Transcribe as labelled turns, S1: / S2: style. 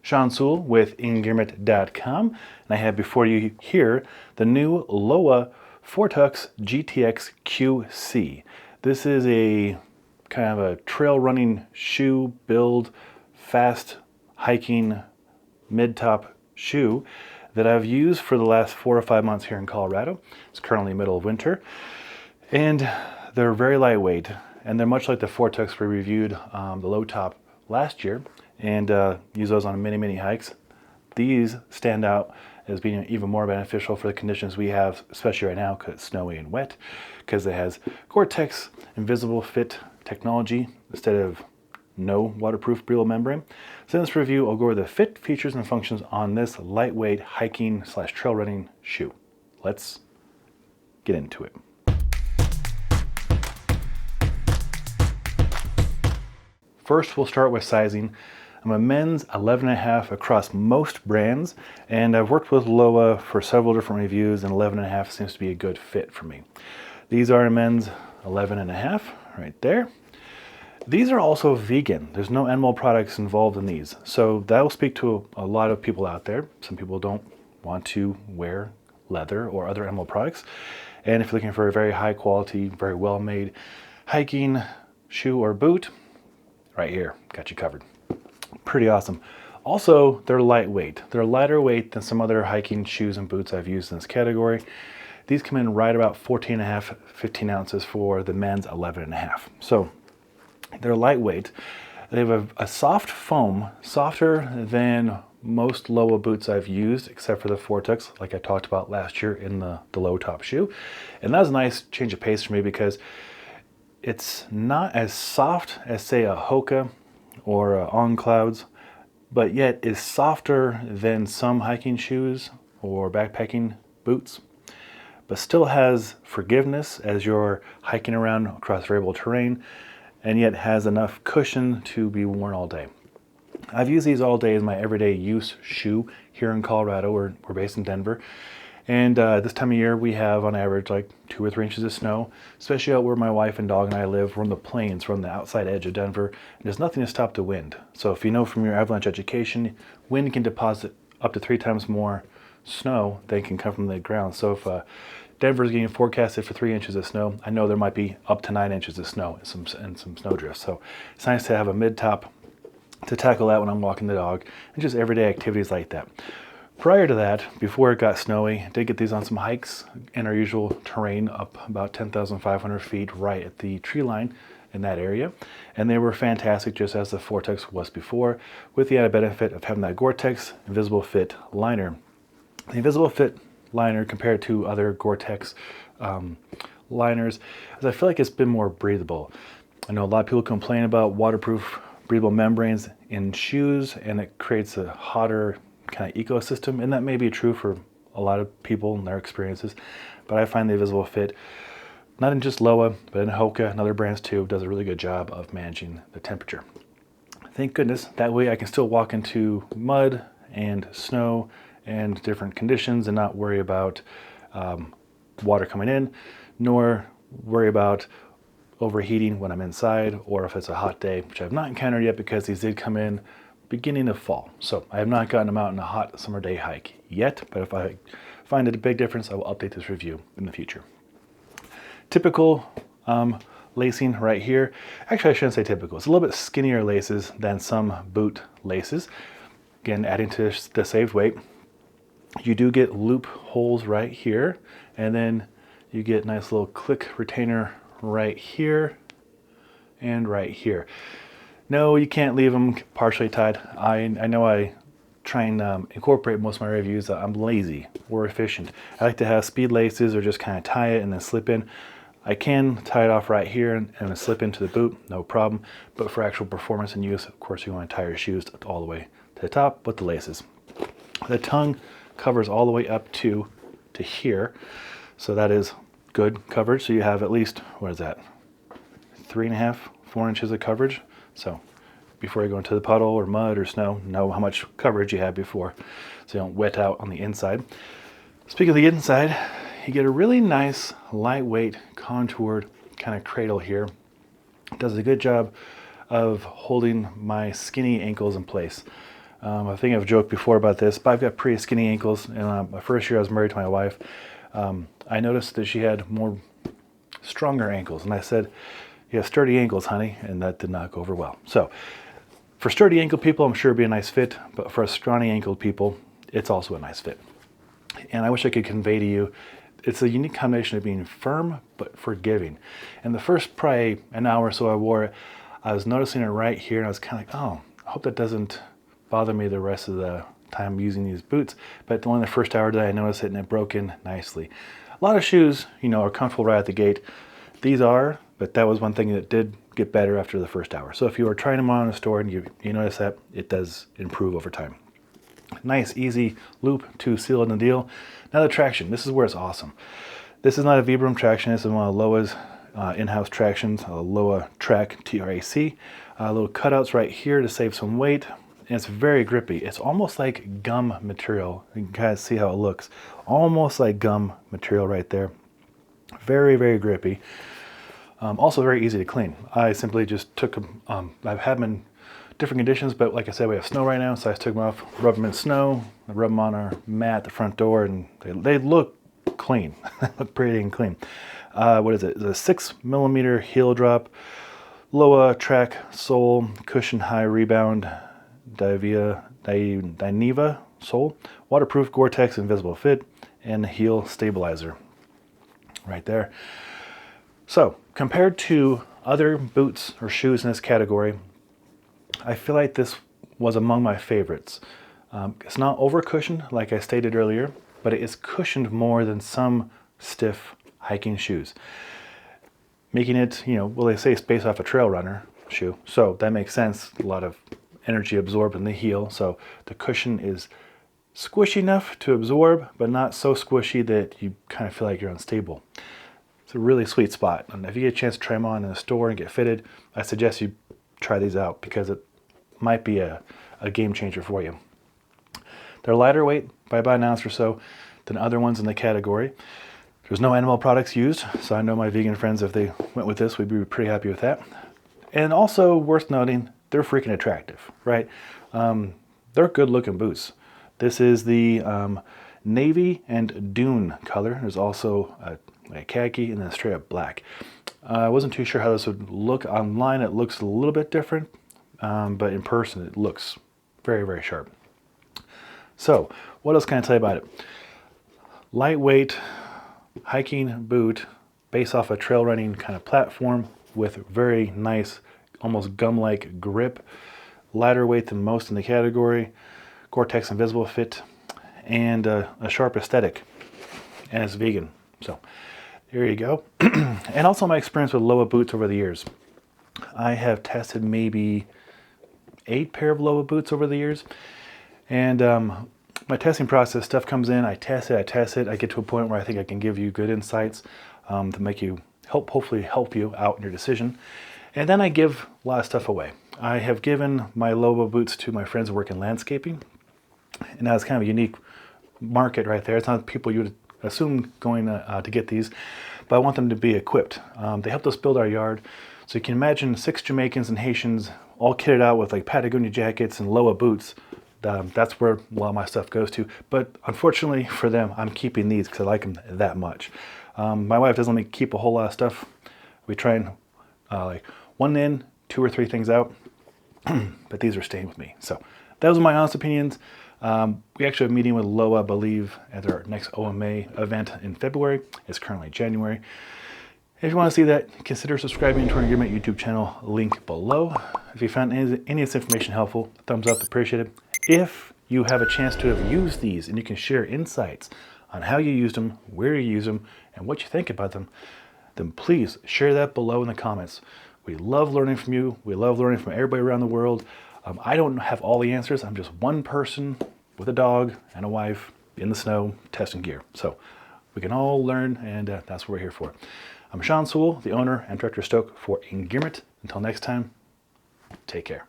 S1: Sean Sewell with Engearment.com, and I have before you here the new Lowa Fortux GTX QC. This is a kind of a trail running shoe build, fast hiking mid-top shoe that I've used for the last 4 or 5 months here in Colorado. It's currently middle of winter, and they're very lightweight, and they're much like the Fortux we reviewed, the low top last year, and use those on many hikes. These stand out as being even more beneficial for the conditions we have, especially right now because it's snowy and wet, because it has Gore-Tex Invisible Fit technology instead of no waterproof breathable membrane. So in this review, I'll go over the fit, features, and functions on this lightweight hiking / trail running shoe. Let's get into it. First, we'll start with sizing. I'm a men's 11.5 across most brands, and I've worked with Lowa for several different reviews, and 11.5 seems to be a good fit for me. These are a men's 11.5 right there. These are also vegan. There's no animal products involved in these, so that will speak to a lot of people out there. Some people don't want to wear leather or other animal products, and if you're looking for a very high quality, very well made hiking shoe or boot, right here, got you covered. Pretty awesome. Also, they're lightweight. They're lighter weight than some other hiking shoes and boots I've used in this category. These come in right about 14.5, 15 ounces for the men's 11.5. So they're lightweight. They have a soft foam, softer than most Lowa boots I've used, except for the Fortux, like I talked about last year in the low top shoe. And that was a nice change of pace for me because it's not as soft as, say, a Hoka or On Clouds, but yet is softer than some hiking shoes or backpacking boots, but still has forgiveness as you're hiking around across variable terrain, and yet has enough cushion to be worn all day. I've used these all day as my everyday use shoe here in Colorado. We're based in Denver. And this time of year, we have on average like 2 or 3 inches of snow, especially out where my wife and dog and I live. We're on the plains, we're on the outside edge of Denver, and there's nothing to stop the wind. So if you know from your avalanche education, wind can deposit up to 3 times more snow than can come from the ground. So if Denver is getting forecasted for 3 inches of snow, I know there might be up to 9 inches of snow and some snow drifts. So it's nice to have a mid-top to tackle that when I'm walking the dog, and just everyday activities like that. Prior to that, before it got snowy, I did get these on some hikes in our usual terrain up about 10,500 feet right at the tree line in that area. And they were fantastic, just as the Fortux was before, with the added benefit of having that Gore-Tex Invisible Fit liner. The Invisible Fit liner compared to other Gore-Tex liners, as I feel like it's been more breathable. I know a lot of people complain about waterproof breathable membranes in shoes, and it creates a hotter kind of ecosystem, and that may be true for a lot of people and their experiences, but I find the Invisible Fit, not in just Lowa, but in Hoka and other brands too, does a really good job of managing the temperature. Thank goodness, that way I can still walk into mud and snow and different conditions and not worry about water coming in, nor worry about overheating when I'm inside, or if it's a hot day, which I've not encountered yet because these did come in beginning of fall. So I have not gotten them out on a hot summer day hike yet, but if I find it a big difference, I will update this review in the future. Typical lacing right here. Actually, I shouldn't say typical. It's a little bit skinnier laces than some boot laces. Again, adding to the saved weight. You do get loop holes right here, and then you get nice little click retainer right here and right here. No, you can't leave them partially tied. I know I try and incorporate most of my reviews. I'm lazy or efficient. I like to have speed laces or just kind of tie it and then slip in. I can tie it off right here and slip into the boot, no problem. But for actual performance and use, of course, you want to tie your shoes all the way to the top with the laces. The tongue covers all the way up to here. So that is good coverage. So you have at least, what is that? 3.5, 4 inches of coverage. So before you go into the puddle or mud or snow, know how much coverage you have before, so you don't wet out on the inside. Speaking of the inside, you get a really nice, lightweight, contoured kind of cradle here. It does a good job of holding my skinny ankles in place. I think I've joked before about this, but I've got pretty skinny ankles. And my first year I was married to my wife, I noticed that she had more stronger ankles. And I said, "You have sturdy ankles, honey," and that did not go over well. So for sturdy ankle people, I'm sure it'd be a nice fit, but for scrawny ankled people, it's also a nice fit. And I wish I could convey to you, it's a unique combination of being firm but forgiving. And the first probably an hour or so I wore it, I was noticing it right here, and I was kind of like, oh, I hope that doesn't bother me the rest of the time using these boots. But only the first hour did I notice it, and it broke in nicely. A lot of shoes, you know, are comfortable right at the gate. These are, but that was one thing that did get better after the first hour. So if you were trying them on in a store and you notice that, it does improve over time. Nice, easy loop to seal in the deal. Now the traction, this is where it's awesome. This is not a Vibram traction, this is one of Lowa's in-house tractions, a Lowa Track TRAC. Little cutouts right here to save some weight. And it's very grippy. It's almost like gum material. You can kind of see how it looks. Almost like gum material right there. Very, very grippy. Also very easy to clean. I simply just took them, I've had them in different conditions, but like I said, we have snow right now, so I just took them off, rubbed them in snow, I rubbed them on our mat at the front door, and they look clean. They look pretty and clean. What is it? It's a 6mm heel drop, Lowa Track sole, cushion high rebound, Dyniva sole, waterproof Gore-Tex Invisible Fit, and heel stabilizer right there. So compared to other boots or shoes in this category, I feel like this was among my favorites. It's not over cushioned like I stated earlier, but it is cushioned more than some stiff hiking shoes, making it, you know, well, they say it's based off a trail runner shoe, so that makes sense. A lot of energy absorbed in the heel, so the cushion is squishy enough to absorb, but not so squishy that you kind of feel like you're unstable. It's a really sweet spot, and if you get a chance to try them on in a store and get fitted, I suggest you try these out because it might be a game changer for you. They're lighter weight by about an ounce or so than other ones in the category. There's no animal products used, so I know my vegan friends, if they went with this, we'd be pretty happy with that. And also worth noting, they're freaking attractive, right? They're good looking boots. This is the navy and dune color. There's also a khaki and then straight up black. I wasn't too sure how this would look online. It looks a little bit different, but in person it looks very, very sharp. So what else can I tell you about it? Lightweight hiking boot based off a trail running kind of platform with very nice, almost gum-like grip. Lighter weight than most in the category. Gore-Tex Invisible Fit, and a sharp aesthetic, and it's vegan. So there you go. And also my experience with Lowa boots over the years. I have tested maybe 8 pair of Lowa boots over the years, and my testing process, stuff comes in, I test it, I get to a point where I think I can give you good insights to make you hopefully help you out in your decision, and then I give a lot of stuff away. I have given my Lowa boots to my friends who work in landscaping, and that's kind of a unique market right there. It's not people you would assume going to get these, but I want them to be equipped. They helped us build our yard, so you can imagine 6 Jamaicans and Haitians all kitted out with like Patagonia jackets and Lowa boots. That's where a lot of my stuff goes to, but unfortunately for them, I'm keeping these because I like them that much. My wife doesn't let me keep a whole lot of stuff. We try and like 1 in, 2 or 3 things out, but these are staying with me. So those are my honest opinions. We actually have a meeting with Lowa, I believe, at our next OMA event in February. It's currently January. If you want to see that, consider subscribing to our Engearment YouTube channel, link below. If you found any of this information helpful, thumbs up, appreciated. If you have a chance to have used these and you can share insights on how you used them, where you use them, and what you think about them, then please share that below in the comments. We love learning from you. We love learning from everybody around the world. I don't have all the answers. I'm just one person with a dog and a wife in the snow testing gear. So we can all learn, and that's what we're here for. I'm Sean Sewell, the owner and director of Stoke for Engearment. Until next time, take care.